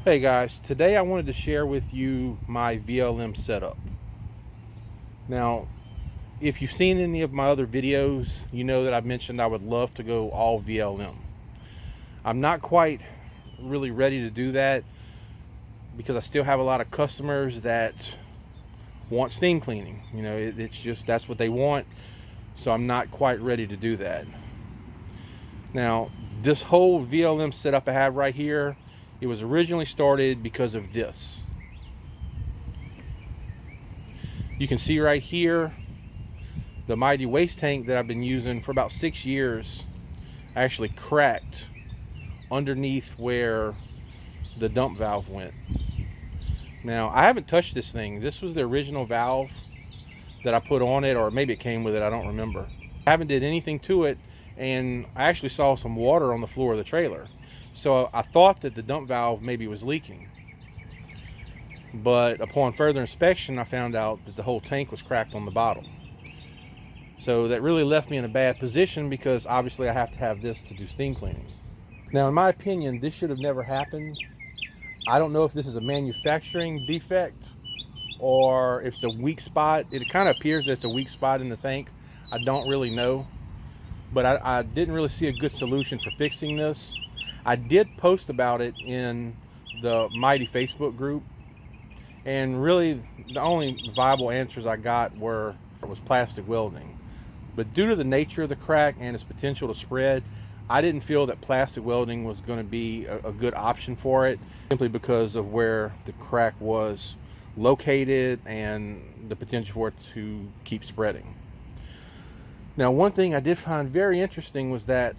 Hey guys, today I wanted to share with you my VLM setup. Now, if you've seen any of my other videos, you know that I've mentioned I would love to go all VLM. I'm not quite really ready to do that because I still have a lot of customers that want steam cleaning. It's just that's what they want, so I'm not quite ready to do that. Now, this whole VLM setup I have right here, it was originally started because of this. You can see right here the Mighty waste tank that I've been using for about 6 years actually cracked underneath where the dump valve went. Now, I haven't touched this thing. This was the original valve that I put on it, or maybe it came with it, I don't remember. I haven't did anything to it, and I actually saw some water on the floor of the trailer. So I thought that the dump valve maybe was leaking. But upon further inspection, I found out that the whole tank was cracked on the bottom. So that really left me in a bad position because obviously I have to have this to do steam cleaning. Now, in my opinion, this should have never happened. I don't know if this is a manufacturing defect or if it's a weak spot. It kind of appears that it's a weak spot in the tank. I don't really know. But I didn't really see a good solution for fixing this. I did post about it in the Mighty Facebook group. And really, the only viable answers I got was plastic welding. But due to the nature of the crack and its potential to spread, I didn't feel that plastic welding was going to be a good option for it, simply because of where the crack was located and the potential for it to keep spreading. Now, one thing I did find very interesting was that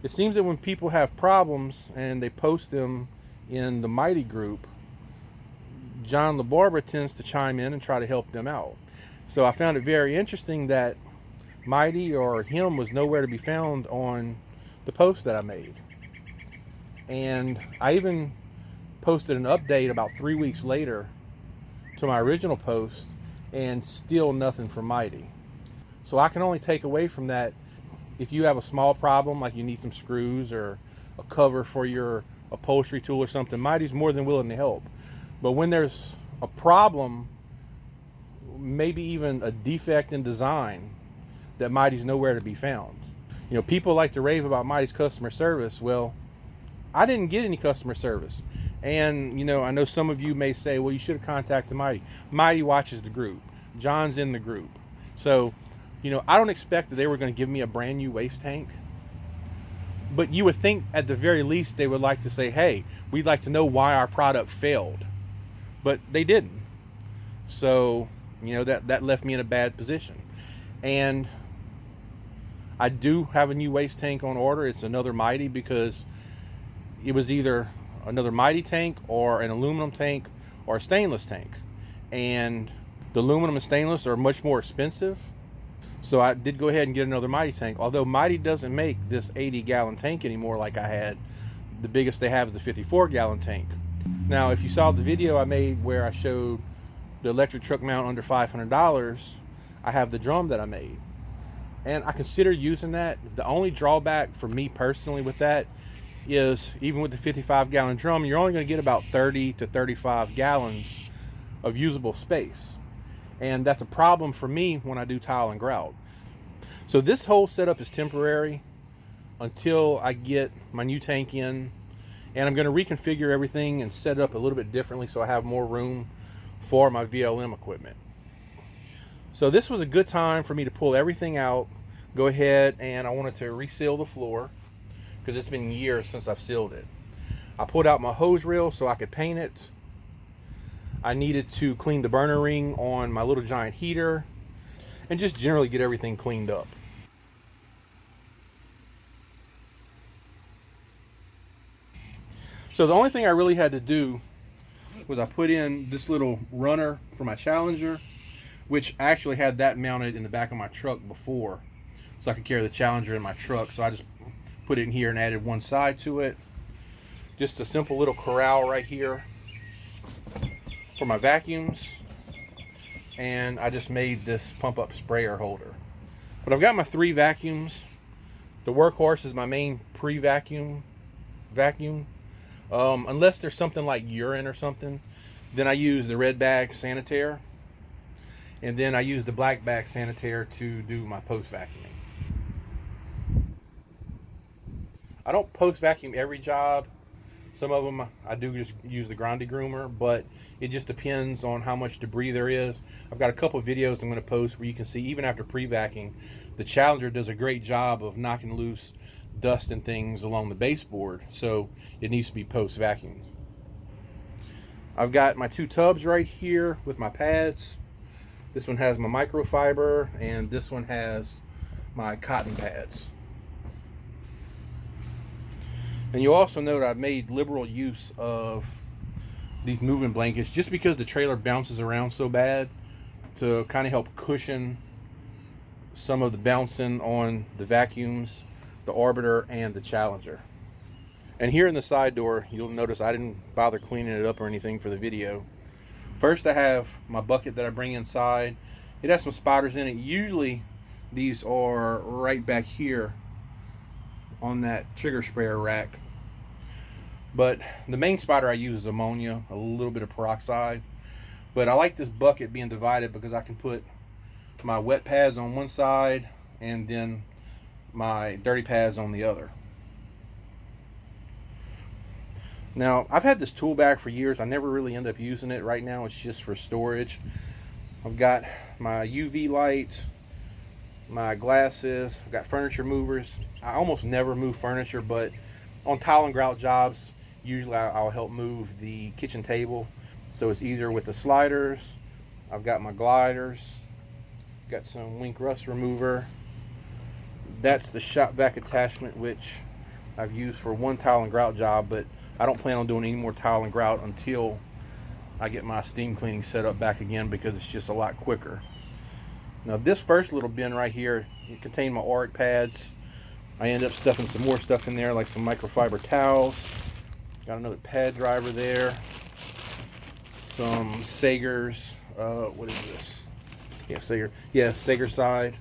it seems that when people have problems and they post them in the Mighty group, John LaBarbera tends to chime in and try to help them out. So I found it very interesting that Mighty or him was nowhere to be found on the post that I made. And I even posted an update about 3 weeks later to my original post, and still nothing from Mighty. So I can only take away from that, if you have a small problem, like you need some screws or a cover for your upholstery tool or something, Mighty's more than willing to help. But when there's a problem, maybe even a defect in design, that Mighty's nowhere to be found. People like to rave about Mighty's customer service. Well, I didn't get any customer service. And, I know some of you may say, well, you should have contacted Mighty. Mighty watches the group. John's in the group. So, I don't expect that they were going to give me a brand new waste tank. But you would think at the very least they would like to say, hey, we'd like to know why our product failed. But they didn't. So, that left me in a bad position. And I do have a new waste tank on order. It's another Mighty, because it was either another Mighty tank or an aluminum tank or a stainless tank. And the aluminum and stainless are much more expensive. So I did go ahead and get another Mighty tank. Although Mighty doesn't make this 80-gallon tank anymore like I had. The biggest they have is the 54-gallon tank. Now, if you saw the video I made where I showed the electric truck mount under $500, I have the drum that I made. And I consider using that. The only drawback for me personally with that is, even with the 55-gallon drum, you're only going to get about 30 to 35 gallons of usable space. And that's a problem for me when I do tile and grout. So this whole setup is temporary until I get my new tank in. And I'm going to reconfigure everything and set it up a little bit differently so I have more room for my VLM equipment. So this was a good time for me to pull everything out, go ahead, and I wanted to reseal the floor because it's been years since I've sealed it. I pulled out my hose reel so I could paint it. I needed to clean the burner ring on my little giant heater and just generally get everything cleaned up. So the only thing I really had to do was I put in this little runner for my Challenger, which actually had that mounted in the back of my truck before, so I could carry the Challenger in my truck. So I just put it in here and added one side to it. Just a simple little corral right here for my vacuums, and I just made this pump up sprayer holder. But I've got my 3 vacuums. The Workhorse is my main pre-vacuum vacuum. Unless there's something like urine or something, then I use the red bag sanitaire, and then I use the black bag sanitaire to do my post vacuuming. I don't post vacuum every job. Some of them I do just use the Grande groomer, but it just depends on how much debris there is. I've got a couple of videos I'm going to post where you can see even after pre-vacuuming, the Challenger does a great job of knocking loose dust and things along the baseboard, so it needs to be post vacuumed. I've got my two tubs right here with my pads. This one has my microfiber and this one has my cotton pads. And you also note I've made liberal use of these moving blankets just because the trailer bounces around so bad, to kind of help cushion some of the bouncing on the vacuums, the Orbiter, and the Challenger. And here in the side door, you'll notice I didn't bother cleaning it up or anything for the video. First, I have my bucket that I bring inside. It has some spotters in it. Usually these are right back here on that trigger sprayer rack, but the main spotter I use is ammonia, a little bit of peroxide. But I like this bucket being divided because I can put my wet pads on one side and then my dirty pads on the other. Now, I've had this tool bag for years. I never really end up using it. Right now it's just for storage. I've got my UV light, my glasses, I've got furniture movers. I almost never move furniture, but on tile and grout jobs, usually I'll help move the kitchen table, so it's easier with the sliders. I've got my gliders, got some wink rust remover. That's the shop vac attachment, which I've used for one tile and grout job, but I don't plan on doing any more tile and grout until I get my steam cleaning set up back again, because it's just a lot quicker. Now this first little bin right here, it contained my auric pads. I ended up stuffing some more stuff in there, like some microfiber towels. Got another pad driver there. Some Sagers. What is this? Yeah, Sager. Yeah, Sager side.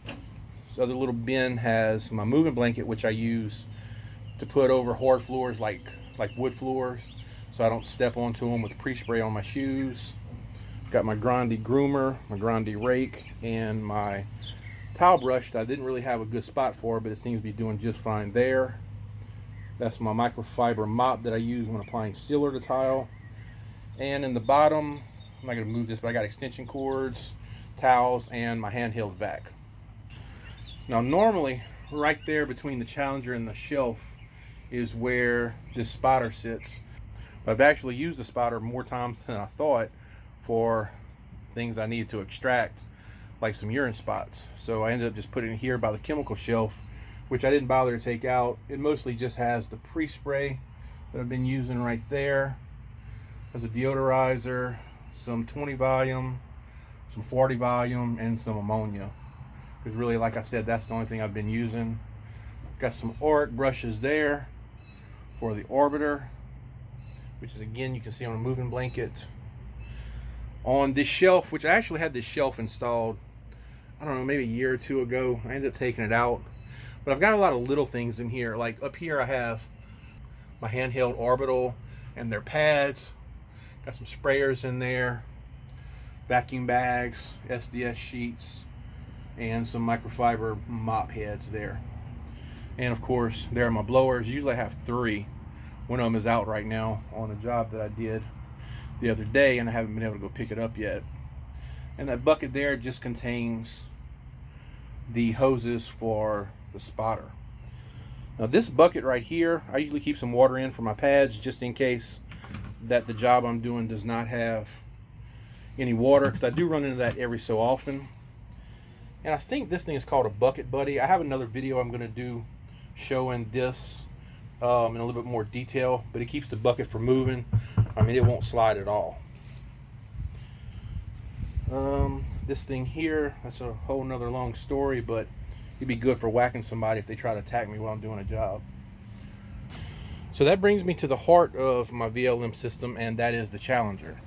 This other little bin has my moving blanket, which I use to put over hard floors like wood floors, so I don't step onto them with pre-spray on my shoes. Got my Grande groomer, my Grande rake, and my towel brush that I didn't really have a good spot for, but it seems to be doing just fine there. That's my microfiber mop that I use when applying sealer to tile. And in the bottom, I'm not going to move this, but I got extension cords, towels, and my handheld vac. Now normally, right there between the Challenger and the shelf is where this spotter sits. But I've actually used the spotter more times than I thought for things I needed to extract, like some urine spots. So I ended up just putting it here by the chemical shelf, which I didn't bother to take out. It mostly just has the pre-spray that I've been using right there. There's a deodorizer, some 20 volume, some 40 volume, and some ammonia. Because really, like I said, that's the only thing I've been using. Got some auric brushes there for the Orbiter, which is, again, you can see on a moving blanket. On this shelf, which I actually had this shelf installed, I don't know, maybe a year or two ago. I ended up taking it out. But I've got a lot of little things in here. Like up here I have my handheld orbital and their pads. Got some sprayers in there, vacuum bags, SDS sheets, and some microfiber mop heads there. And of course, there are my blowers. Usually I have 3. One of them is out right now on a job that I did the other day, and I haven't been able to go pick it up yet. And that bucket there just contains the hoses for the spotter. Now this bucket right here, I usually keep some water in for my pads just in case that the job I'm doing does not have any water, because I do run into that every so often. And I think this thing is called a Bucket Buddy. I have another video I'm going to do showing this in a little bit more detail, but it keeps the bucket from moving. I mean, it won't slide at all. This thing here, that's a whole nother long story, but it'd be good for whacking somebody if they try to attack me while I'm doing a job. So that brings me to the heart of my VLM system, and that is the Challenger.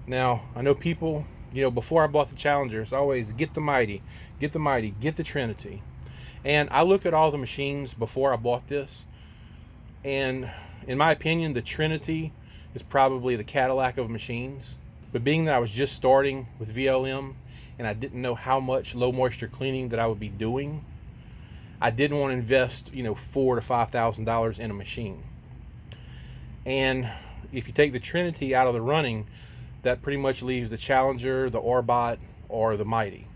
Now, I know people, before I bought the Challenger, it's always get the Mighty, get the Mighty, get the Trinity. And I looked at all the machines before I bought this, and in my opinion, the Trinity is probably the Cadillac of machines. But being that I was just starting with VLM and I didn't know how much low moisture cleaning that I would be doing, I didn't want to invest, $4,000 to $5,000 in a machine. And if you take the Trinity out of the running, that pretty much leaves the Challenger, the Orbot, or the Mighty.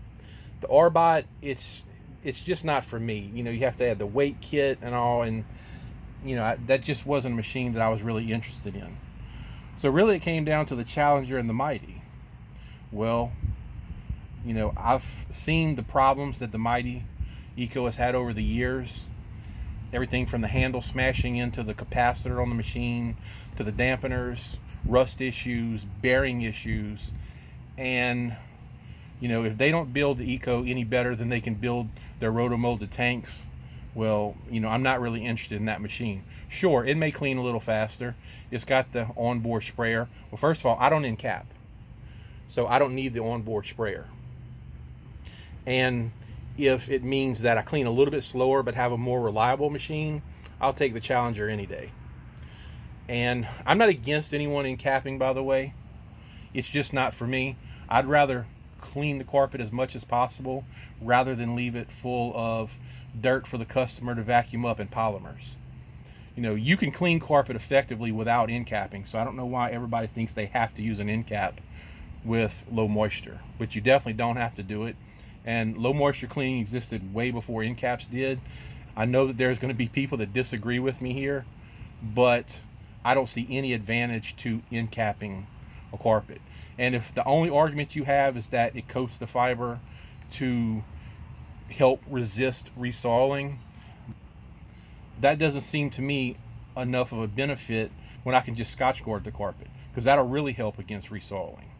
The Orbot, it's just not for me. You have to add the weight kit and all, and that just wasn't a machine that I was really interested in. So really it came down to the Challenger and the Mighty. Well, I've seen the problems that the Mighty Eco has had over the years. Everything from the handle smashing into the capacitor on the machine, to the dampeners, rust issues, bearing issues. And if they don't build the Eco any better than they can build their roto-molded tanks, well, I'm not really interested in that machine. Sure, it may clean a little faster. It's got the onboard sprayer. Well, first of all, I don't encap, so I don't need the onboard sprayer. And if it means that I clean a little bit slower but have a more reliable machine, I'll take the Challenger any day. And I'm not against anyone encapping, by the way. It's just not for me. I'd rather clean the carpet as much as possible rather than leave it full of dirt for the customer to vacuum up and polymers. You can clean carpet effectively without encapping, so I don't know why everybody thinks they have to use an encap with low moisture, but you definitely don't have to do it. And low moisture cleaning existed way before encaps did. I know that there's going to be people that disagree with me here, but I don't see any advantage to encapping a carpet. And if the only argument you have is that it coats the fiber to help resist resoiling, that doesn't seem to me enough of a benefit when I can just Scotch guard the carpet, because that'll really help against resoiling.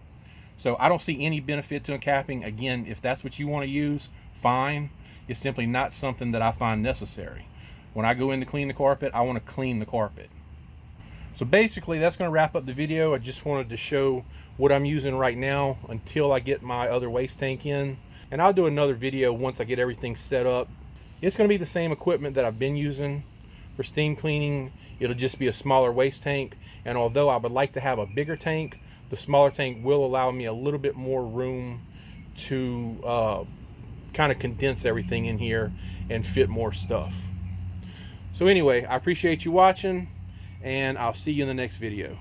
So I don't see any benefit to encapping. Again, if that's what you want to use, fine. It's simply not something that I find necessary. When I go in to clean the carpet, I want to clean the carpet. So basically that's going to wrap up the video. I just wanted to show what I'm using right now until I get my other waste tank in. And I'll do another video once I get everything set up. It's going to be the same equipment that I've been using for steam cleaning. It'll just be a smaller waste tank. And although I would like to have a bigger tank, the smaller tank will allow me a little bit more room to kind of condense everything in here and fit more stuff. So anyway, I appreciate you watching, and I'll see you in the next video.